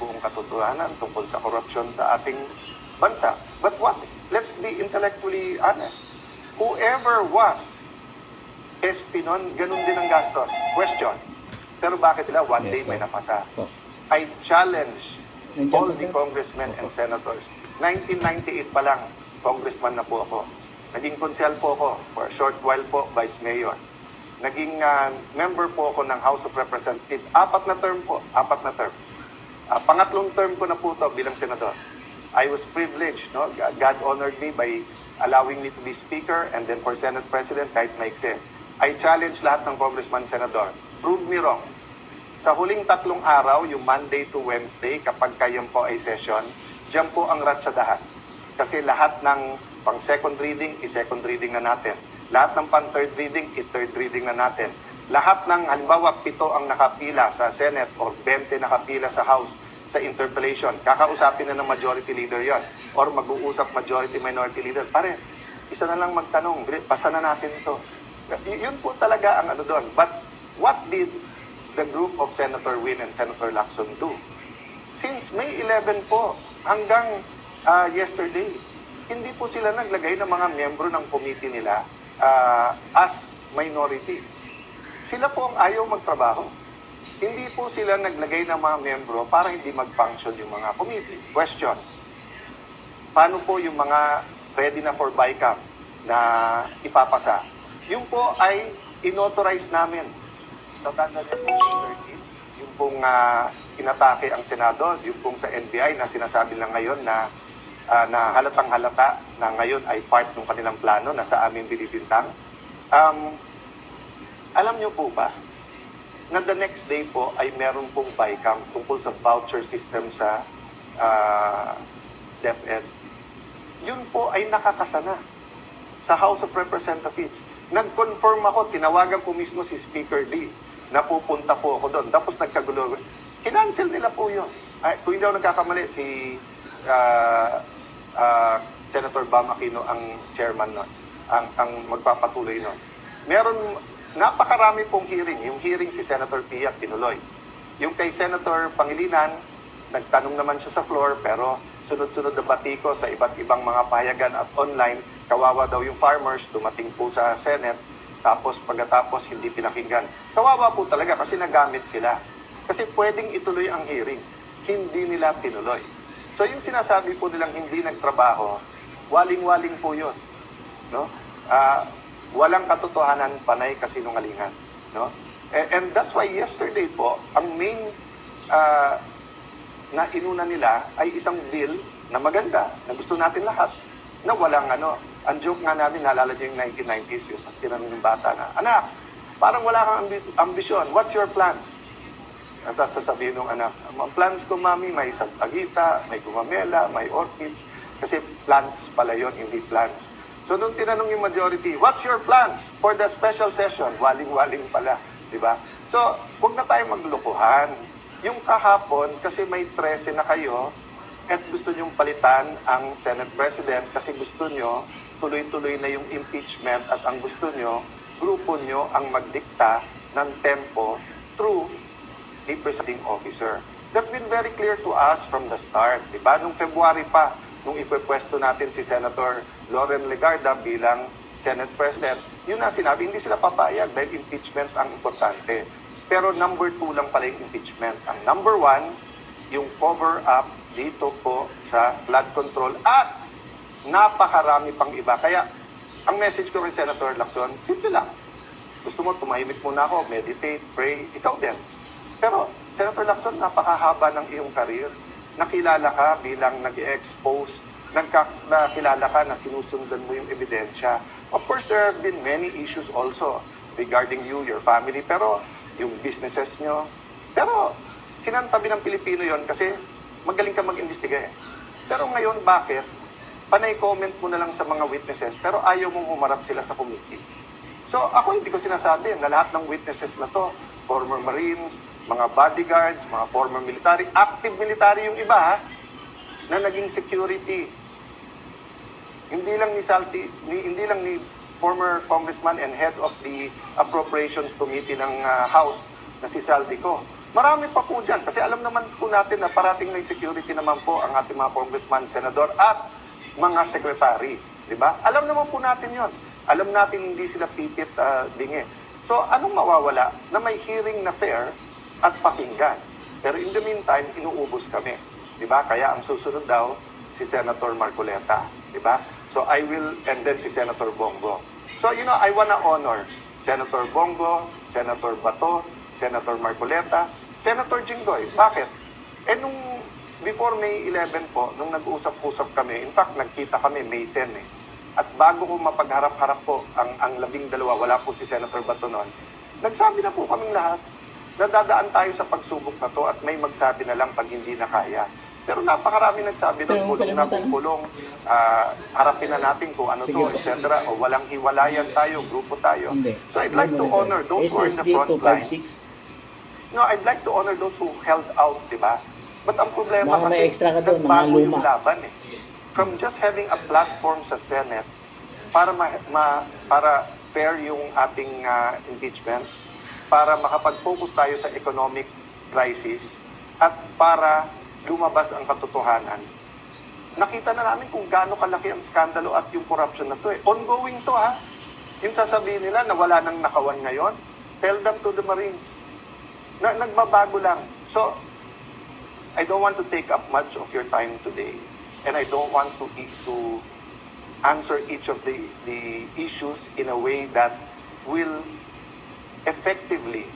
buong katotohanan tungkol sa korupsyon sa ating bansa. But let's be intellectually honest. Whoever was SP nun, ganun din ang gastos. Question. Pero bakit nila one day may napasa? I challenge all the congressmen and senators. 1998 pa lang, congressman na po ako. Naging konsel po ako for a short while po, vice mayor. Naging member po ako ng House of Representatives. 4 na term po, 4 na term. Pangatlong term ko na po ito bilang senador. I was privileged, no? God honored me by allowing me to be speaker, and then for Senate President, kahit maikse. I challenge lahat ng congressman, senador. Prove me wrong. Sa huling 3 araw, yung Monday to Wednesday, kapag kayo po ay session, diyan po ang ratsadahan. Kasi lahat ng pang second reading, i-second reading na natin. Lahat ng pang third reading, i-third reading na natin. Lahat ng, halimbawa, 7 ang nakapila sa Senate or 20 nakapila sa House sa interpellation, kakausapin na ng majority leader yon or mag-uusap majority minority leader. Pare, isa na lang magtanong, pasa na natin ito. Yun po talaga ang ano doon. But what did the group of Senator Win and Senator Lacson do? Since May 11 po hanggang yesterday, hindi po sila naglagay ng mga miyembro ng committee nila as minority. Sila po ang ayaw magtrabaho. Hindi po sila naglagay ng mga miyembro para hindi mag-function yung mga committee. Question. Paano po yung mga ready na for BICAM na ipapasa? Yung po ay inauthorize namin. Tatanda niyo po yung 13, yung pong inatake ang Senado, yung pong sa NBI na sinasabi lang ngayon na halatang halata na ngayon ay part ng kanilang plano na sa aming binibintang. Alam niyo po ba na the next day po ay meron pong BICAM tungkol sa voucher system sa DepEd. Yun po ay nakakasana sa House of Representatives. Nag-confirm ako, tinawagan ko mismo si Speaker Lee na pupunta po ako doon. Tapos nagkagulo. Kinancel nila po yun. Kung hindi ako nagkakamali, si Senator Bam Aquino ang chairman nun, ang magpapatuloy nun. Meron, napakarami pong hearing. Yung hearing si Senator Pia tinuloy. Yung kay Senator Pangilinan, nagtanong naman siya sa floor, pero sunod-sunod na batiko sa iba't ibang mga pahayagan at online, kawawa daw yung farmers, dumating po sa Senate, tapos pagkatapos hindi pinakinggan. Kawawa po talaga kasi nagamit sila. Kasi pwedeng ituloy ang hearing. Hindi nila tinuloy. So yung sinasabi po nilang hindi nagtrabaho, waling-waling po yun. No? Walang katotohanan, panay kasinungalingan. No? And that's why yesterday po, ang main na inuna nila ay isang bill na maganda, na gusto natin lahat, na walang ano. Ang joke nga namin, naalala niyo yung 1990s, yung tinanong ng bata na, anak, parang wala kang ambisyon, what's your plans? At sasabihin ng anak, ang plans ko, mami, may sagpagita, may gumamela, may orchids, kasi plants pala yun, hindi plans. So nung tinanong yung majority, what's your plans for the special session? Waling-waling pala, di ba? So, huwag na tayong maglukuhan. Yung kahapon, kasi may 13 na kayo, at gusto nyong palitan ang Senate President kasi gusto nyo, tuloy-tuloy na yung impeachment at ang gusto nyo, grupo nyo ang magdikta ng tempo through a presiding officer. That's been very clear to us from the start. Diba? Nung February pa, nung ipepwesto natin si Senator Loren Legarda bilang Senate President, yun na sinabi, hindi sila papayag dahil impeachment ang importante. Pero number 2 lang pala yung impeachment. Ang number 1, yung cover-up dito po sa flood control at napakarami pang iba. Kaya, ang message ko kay Senator Lacson, simple lang. Gusto mo, tumahimik muna ako, meditate, pray, ikaw din. Pero, Senator Lacson, napakahaba ng iyong career. Nakilala ka bilang nag-expose, nakilala ka na sinusundan mo yung ebidensya. Of course, there have been many issues also regarding you, your family, pero yung businesses nyo. Pero, sinantabi ng Pilipino yon kasi magaling ka mag-imbestiga eh. Pero ngayon, bakit? Panay comment mo na lang sa mga witnesses, pero ayaw mong humarap sila sa committee. So, ako hindi ko sinasabi na lahat ng witnesses na to, former Marines, mga bodyguards, mga former military, active military yung iba ha, na naging security. Hindi lang ni former congressman and head of the Appropriations Committee ng House na si Saldico. Marami pa po dyan. Kasi alam naman po natin na parating may security naman po ang ating mga congressman, senador, at mga sekretary. Diba? Alam naman po natin yon. Alam natin hindi sila pipit bingi. So, anong mawawala na may hearing na fair at pakinggan? Pero in the meantime, inuubos kami. Diba? Kaya ang susunod daw, si Senator Marcoleta. Diba? So, and then si Senator Bongo. So, I wanna honor Senator Bongo, Senator Bato, Senator Marcoleta, Senator Jinggoy. Bakit? Before May 11 po, nung nag-usap-usap kami, in fact, nagkita kami May 10 eh. At bago ko mapagharap-harap po ang 12, wala po si Senator Bato noon, nagsabi na po kaming lahat na dadaan tayo sa pagsubok na to at may magsabi na lang pag hindi na kaya. Pero napakarami nagsabi doon, kulong na kung kulong, harapin na natin kung ano to, etc. O walang hiwalayan tayo, grupo tayo. So I'd like to honor those who are in the front line. No, I'd like to honor those who held out, di ba? But ang problema kasi, nagbago yung laban eh. From just having a platform sa Senate para para fair yung ating impeachment, para makapag-focus tayo sa economic crisis, at para lumabas ang katotohanan. Nakita na namin kung gaano kalaki ang skandalo at yung corruption na to eh. Ongoing to ha. Yung sasabihin nila na wala nang nakawan ngayon, tell them to the Marines. Nagbabago lang. So, I don't want to take up much of your time today. And I don't want to answer each of the issues in a way that will effectively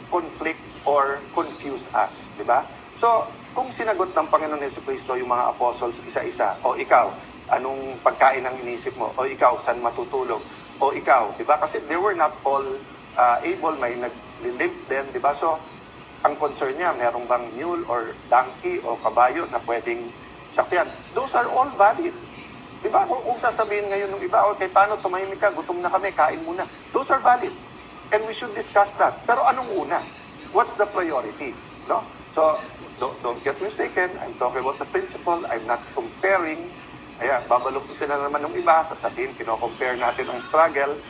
conflict or confuse us, di ba? So, kung sinagot ng Panginoon Jesucristo yung mga apostles isa-isa, o ikaw, anong pagkain ang inisip mo? O ikaw, saan matutulog? O ikaw, di ba? Kasi they were not all able, may nag-limp din, di ba? So, ang concern niya, merong bang mule or donkey o kabayo na pwedeng sakyan? Those are all valid. Di ba? Kung sasabihin ngayon ng iba, okay, paano tumahimik ka? Gutom na kami, kain muna. Those are valid. And we should discuss that. Pero anong una? What's the priority? No? So, don't get mistaken. I'm talking about the principle. I'm not comparing. Ayan, babalukutin na naman ng iba. Sasabihin, kino-compare natin ang struggle.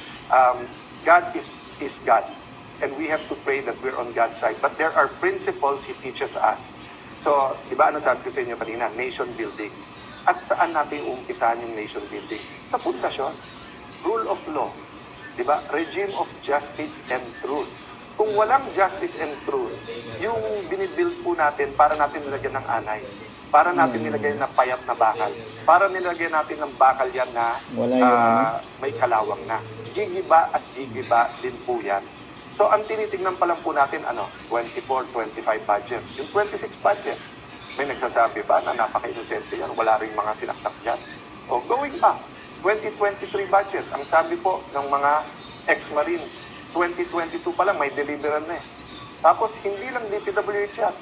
God is God. And we have to pray that we're on God's side. But there are principles He teaches us. So, di ba ano sabi ko sa inyo kanina? Nation building. At saan natin uumpisahan yung nation building? Sa pundasyon. Rule of law. Di ba? Regime of justice and truth. Kung walang justice and truth, yung binibuild po natin para natin nilagyan ng anay, para natin nilagyan ng payat na bakal, para nilagyan natin ng bakal yan na may kalawang na. Gigiba at gigiba din po yan. So, ang tinitingnan pa lang po natin, 24-25 budget. Yung 26 budget, may nagsasabi ba na napaka-inosente yan? Wala rin mga sinaksak dyan. O, going back, 2023 budget, ang sabi po ng mga ex-Marines, 2022 pa lang, may deliveran na eh. Tapos, hindi lang DPWH yan.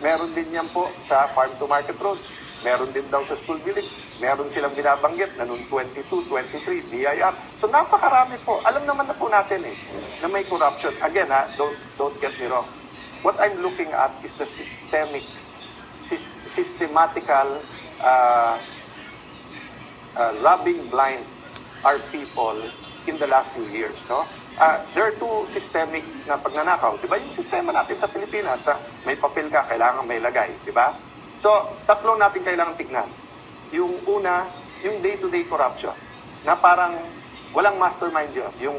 Meron din yan po sa farm-to-market roads. Meron din daw sa school village. Meron silang binabanggit na noong 22, 23, BIR. So napakarami po. Alam naman na po natin na may corruption. Again don't get me wrong. What I'm looking at is the systematical robbing blind our people in the last few years. No? There are two systemic na pagnanakaw. Diba yung sistema natin sa Pilipinas na may papel ka, kailangan may lagay. Diba? So, tatlo natin kailangan tignan. Yung una, yung day-to-day corruption, na parang walang mastermind yun. Yung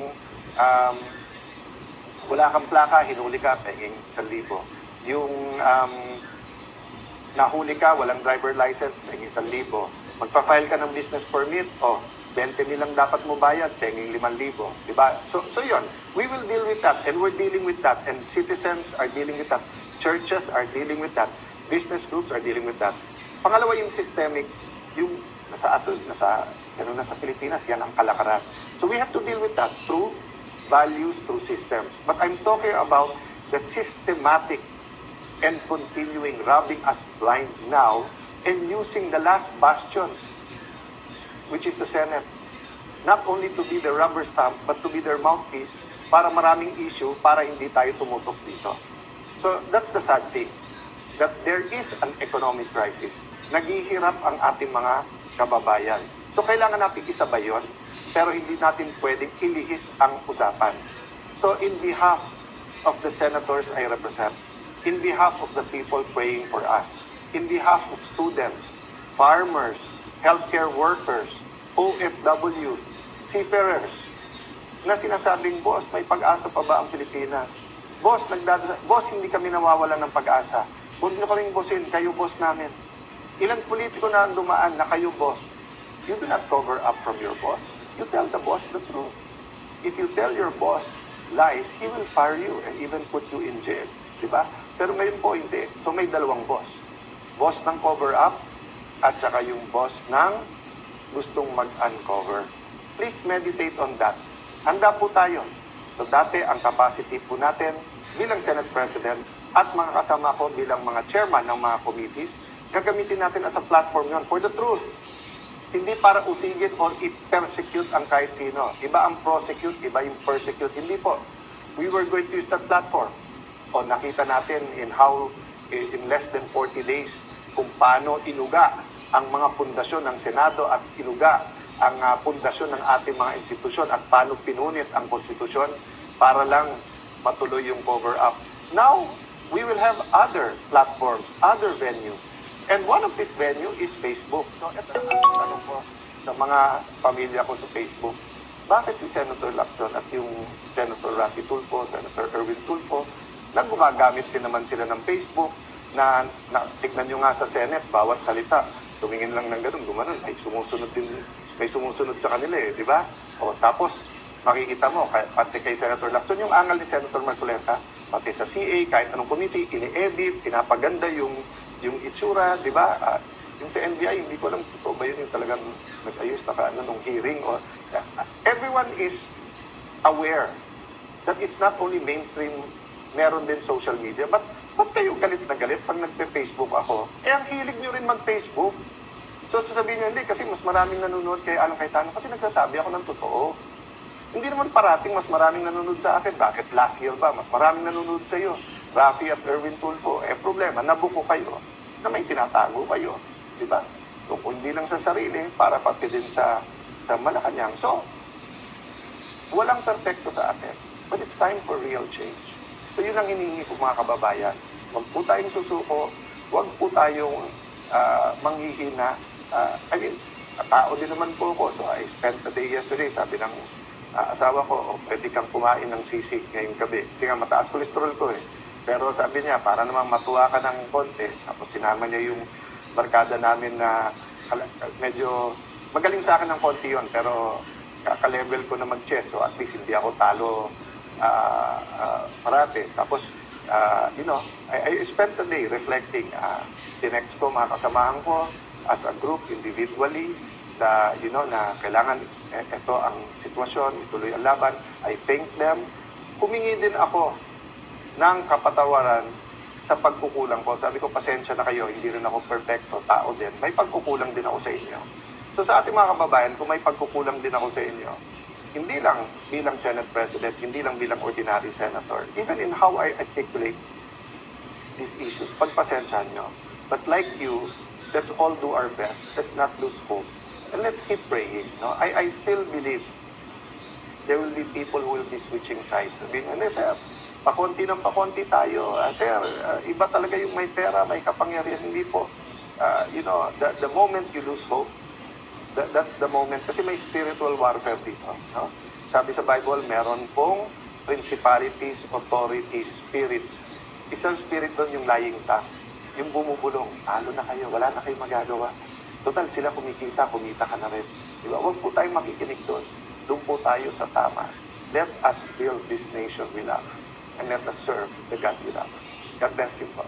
wala kang plaka, hinuli ka, penging 1,000. Yung nahuli ka, walang driver license, penging 1,000. Magpa-file ka ng business permit, 20 nilang dapat mo bayad, penging 5,000. Diba? So yun, we will deal with that, and we're dealing with that, and citizens are dealing with that, churches are dealing with that, business groups are dealing with that. Pangalawa, yung systemic, yung nasa Pilipinas, yan ang kalakaran. So we have to deal with that through values, through systems. But I'm talking about the systematic and continuing robbing us blind now and using the last bastion, which is the Senate, not only to be the rubber stamp, but to be their mouthpiece para maraming issue para hindi tayo tumutok dito. So that's the sad thing, that there is an economic crisis. Naghihirap ang ating mga kababayan. So kailangan natin isabay yun, pero hindi natin pwedeng ilihis ang usapan. So in behalf of the senators I represent, in behalf of the people praying for us, in behalf of students, farmers, healthcare workers, OFWs, seafarers, na sinasabing, boss, may pag-asa pa ba ang Pilipinas? Boss, boss, hindi kami nawawalan ng pag-asa. Huwag niyo kaming bossin, kayo boss namin. Ilang politiko na ang dumaan na kayo boss. You do not cover up from your boss. You tell the boss the truth. If you tell your boss lies, he will fire you and even put you in jail. Diba? Pero ngayon po hindi. So may dalawang boss. Boss ng cover up at saka yung boss ng gustong mag-uncover. Please meditate on that. Handa po tayo. So dati ang capacity po natin bilang Senate President at mga kasama ko bilang mga chairman ng mga committees, gagamitin natin as a platform yon for the truth. Hindi para usigin or i-persecute ang kahit sino. Iba ang prosecute, iba yung persecute. Hindi po. We were going to use that platform. O nakita natin in less than 40 days kung paano inuga ang mga pundasyon ng Senado at inuga ang pundasyon ng ating mga institusyon at paano pinunit ang konstitusyon para lang matuloy yung cover-up. Now, we will have other platforms, other venues. And one of this venue is Facebook. So, ito ang tanong ko sa mga pamilya ko sa Facebook. Bakit si Senator Lacson at yung Senator Raffy Tulfo, Senator Erwin Tulfo, gumagamit din naman sila ng Facebook na tignan nyo nga sa Senate, bawat salita, tumingin lang ng ganun, gumanon, may sumusunod sa kanila di ba? O tapos, makikita mo, pati kay Senator Lacson, yung angal ni Senator Marcoleta, pati sa CA, kahit anong committee, ini-edit, pinapaganda yung itsura, di ba? Yung sa NBI, hindi ko lang totoo ba yun yung talagang nag-ayos na nung hearing. Everyone is aware that it's not only mainstream, meron din social media, but ba't kayo galit na galit pag nagpe-Facebook ako? Ang hilig nyo rin mag-Facebook. So sasabihin nyo, hindi, kasi mas maraming nanonood kay Alan Cayetano kasi nagsasabi ako ng totoo. Hindi naman parating mas maraming nanonood sa akin. Bakit last year ba? Mas maraming nanonood sa iyo. Raffy at Erwin Tulfo. Problema, nabuko kayo na may tinatago kayo. Diba? So, hindi lang sa sarili, para pati din sa Malacanang. So, walang perfecto sa atin. But it's time for real change. So, yun ang hinihingi ko mga kababayan. Huwag po tayong susuko. Huwag po tayong manghihina. Tao din naman po ako. So, I spent the day yesterday. Sabi ng asawa ko, pwede kang kumain ng sisig ngayong gabi. Kasi nga, mataas cholesterol ko Pero sabi niya, para naman matuwa ka ng konti. Tapos sinama niya yung barkada namin na medyo magaling sa akin ng konti yon, pero kaka-level ko na mag-chess. So at least hindi ako talo parate. Tapos, I spent the day reflecting. Tinext ko mga kasamahan ko as a group, individually, na kailangan ito ang sitwasyon, ituloy ang laban. I thank them. Humingi din ako ng kapatawaran sa pagkukulang ko. Sabi ko, pasensya na kayo, hindi rin ako perfecto, tao din. May pagkukulang din ako sa inyo. So sa ating mga kababayan, kung may pagkukulang din ako sa inyo, hindi lang bilang Senate President, hindi lang bilang ordinary senator, even in how I articulate these issues, pagpasensyahan nyo. But like you, let's all do our best. Let's not lose hope. And let's keep praying. I still believe there will be people who will be switching sides. Sabihin, sir, pakonti ng pakonti tayo. Sir, iba talaga yung may pera, may kapangyarihan. Hindi po. The moment you lose hope, that's the moment. Kasi may spiritual warfare dito. Sabi sa Bible, meron pong principalities, authorities, spirits. Isang spirit doon yung lying tongue. Yung bumubulong, talo na kayo, wala na kayong magagawa. Total, sila kumita ka na rin. Diba? Huwag po tayong makikinig doon. Doon po tayo sa tama. Let us build this nation we love. And let us serve the God we love. God bless you po.